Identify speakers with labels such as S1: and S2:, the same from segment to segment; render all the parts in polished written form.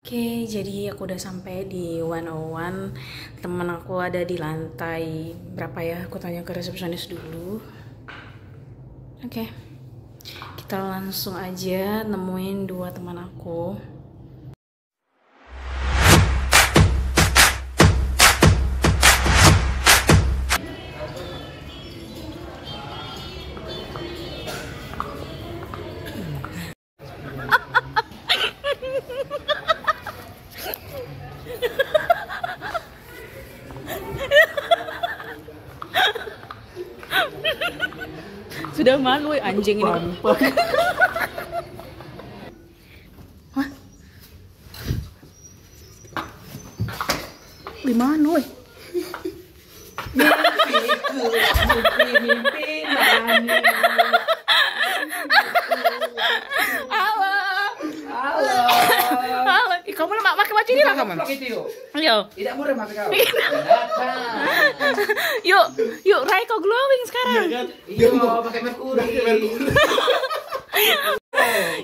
S1: Oke, jadi aku udah sampai di 101. Temen aku ada di lantai berapa ya? Aku tanya ke resepsionis dulu. Oke, kita langsung aja nemuin dua teman aku. Sudah malu anjing ini. Hah? Di mana woi?
S2: Mimpi nani.
S1: Halo.
S2: Halo.
S1: Halo. Ih, kamu pakai baju ini lah kamu. Ayo.
S2: Tidak murah mati kau.
S1: Yuk, yuk Rai kau glowing sekarang.
S2: Iya, pakai merkuri.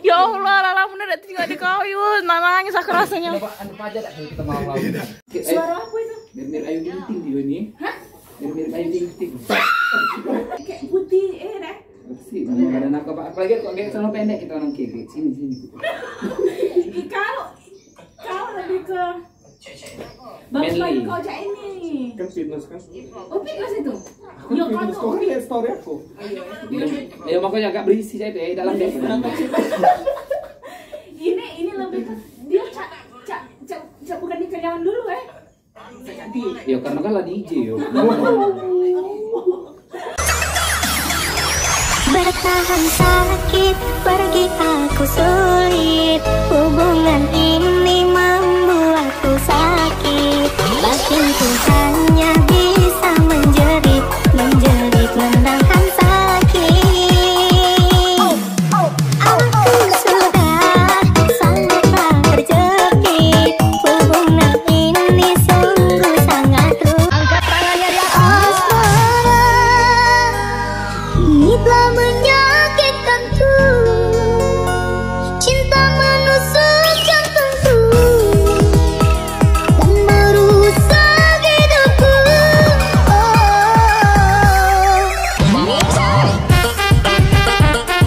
S1: Ya Allah, lala bener udah tinggal di kau yuk. Nangis aku rasanya.
S2: Anu aja dah kita mau mau.
S1: Suara apa itu?
S2: Mir Ayu Ting Ting dia ni.
S1: Hah?
S2: Mir Ayu Ting Ting.
S1: Kayak putih deh.
S2: Bersih, mana ada nak apa lagi kok kayak celana pendek kita orang kek. Sini.
S1: Kau lebih ke bagus baju kau aja ini.
S3: Kan fitness kan?
S1: Oh, fitness itu.
S3: Aku fitness story lihat story aku.
S2: Ya makanya agak berisi saya deh dalam deh.
S1: Ini lebih ke dia cak bukan nikah zaman dulu
S2: Ya karena kan lah DJ yo.
S4: Bertahan sakit, pergi aku sulit. Hubungan ini membuatku sakit. Batinku hanya bisa menjerit, menahan sakit. Aku sudah sangatlah terjepit. Hubungan ini sungguh sangat rumit. Angkat tangannya di atas. Ini telah menyakitkanku. Cinta menusuk jantungku dan merusak hidupku.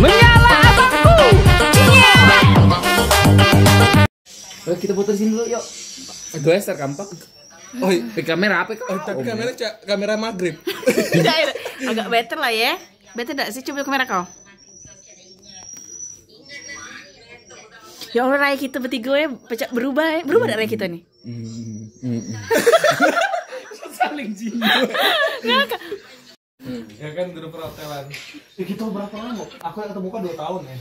S2: Menyala abangku. Kita putusin dulu yuk. Geser kampak. Oh, kamera apa kau?
S3: Tapi kamera maghrib.
S1: Tidak, agak better lah ya. Better tidak sih? Coba kamera kau. Ya Allah, Rai kita bertiga ya berubah ya. Berubah tidak Rai kita nih?
S3: Saling jingle.
S1: Nggak.
S3: Ya kan grup perhotelan. Ya kita berapa lama? Aku yang ketemu kau 2 tahun ya.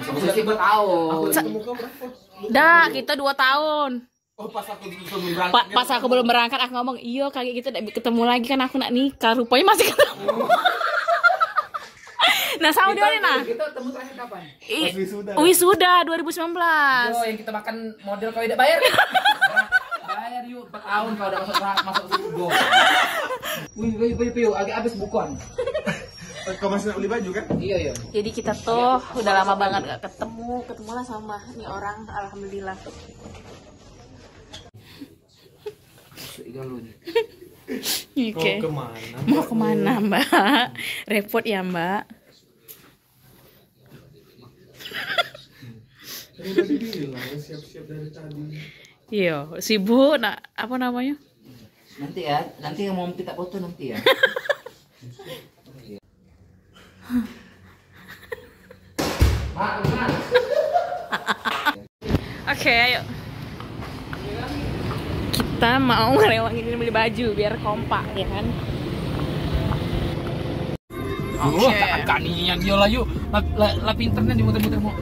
S2: Saya sih bertahun.
S3: Aku yang ketemu kau berapa?
S1: Dah, kita 2 tahun.
S3: Oh pas aku belum berangkat.
S1: Pas aku belum berangkat aku ngomong, "Iyo, kaget kita tidak ketemu lagi kan aku nak nikah." Rupanya masih ketemu. Nah, sama dia nih nah.
S2: Kita ketemu terakhir kapan?
S3: Pas wisuda.
S1: Wisuda 2019.
S2: Yo, yang kita makan model kau tidak bayar. Bayar yuk 4 tahun kau udah masuk surga. Wih, agak habis bukuan.
S3: Kau masih nak beli baju kan?
S2: Iya.
S1: Jadi kita tuh udah lama banget gak ketemulah sama nih orang, alhamdulillah. Oke. Mau kemana Mbak? Repot ya Mbak.
S3: Tadi udah dibilang siap-siap dari tadi.
S1: Iya, sibuk nak apa namanya?
S2: Nanti ya, nanti yang mau kita foto nanti ya.
S1: Oke, ayo. Kita mau ngerewangin beli baju biar kompak ya kan.
S2: Oke. Kan yang dia lah yuk. Lah pinternya dimuter-muter mau.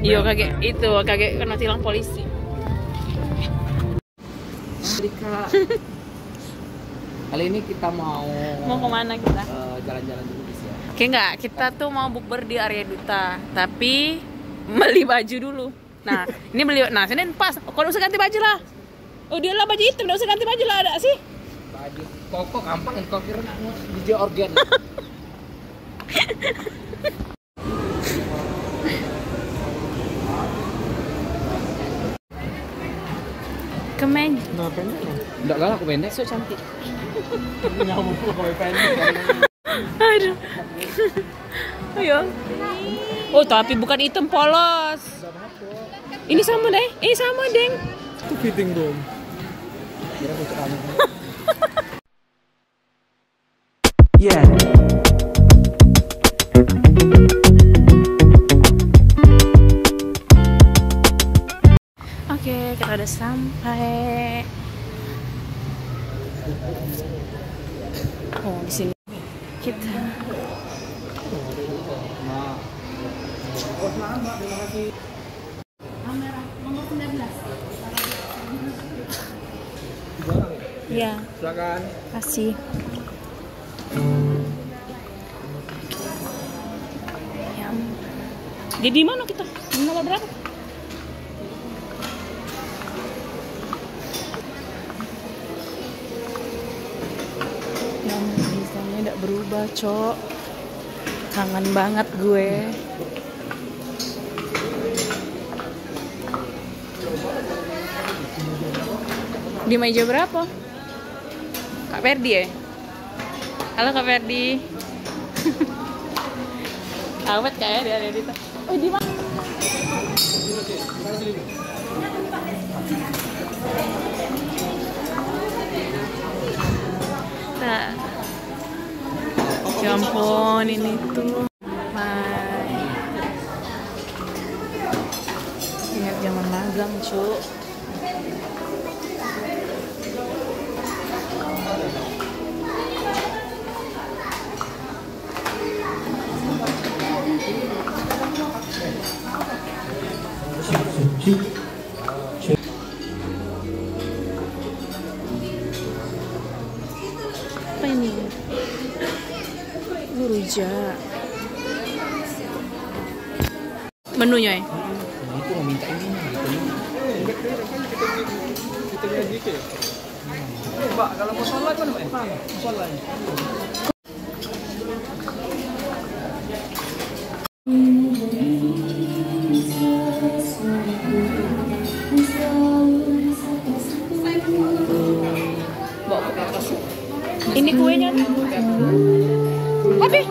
S1: Iya kaget kena tilang polisi.
S2: Kali ini kita mau
S1: Kemana kita?
S2: Jalan-jalan dulu guys ya.
S1: Oke enggak, kita tuh mau bukber di area Duta, tapi beli baju dulu. Nah, ini beli, nah sini pas. Kalau usah ganti baju lah. Oh dia lah baju hitam, udah usah ganti baju lah ada sih.
S2: Baju koko gampang kan kau kira nak DJ organ.
S1: Kemen.
S3: Nah, pendek loh.
S2: Enggak galak aku pendek.
S1: So cantik.
S3: Nyambung kalau pendek.
S1: Aduh. Ayo. Oh, tapi bukan hitam polos. Ini sama deh. Sama, Deng.
S3: Itu fitting dong.
S2: Kira aku celana.
S5: Yeah.
S1: Oke, kita udah sampai. Oh, di sini kita. Ya,
S3: Silakan.
S1: kasih. Ya. Jadi mana kita? Nomor berapa? Desainnya tidak berubah, Cok. Kangen banget gue. Di meja berapa? Kak Ferdi ya? Halo Kak Ferdi. Awet kayak dia ada di tas. Oh, di mana? Nah. Ya ampun, ini tuh. Ingat zaman magang, Cuk. Apa ini? Rujak. Menunya ya?
S2: Itu mau minta ini gitu.
S3: Kita lihat gitu ya. Mbak, kalau mau sholat kan Mbak? Sholat.
S1: Ini kuenya. Apa?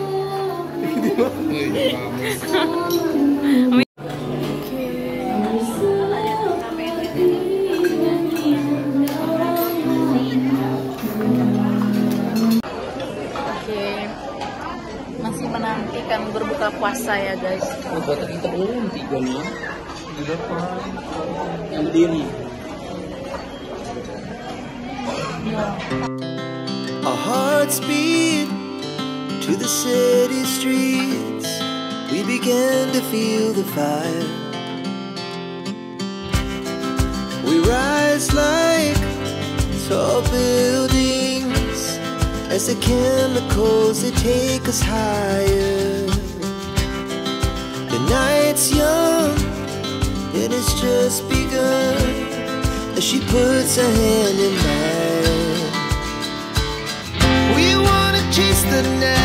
S1: Masih menantikan berbuka puasa ya guys.
S2: Oh, buat kita belum 3 nih. Di depan. Yang berdiri.
S5: Our hearts beat to the city streets. We began to feel the fire. We rise like tall buildings as the chemicals they take us higher. The night's young and it's just begun as she puts her hand in mine. We wanna chase the night.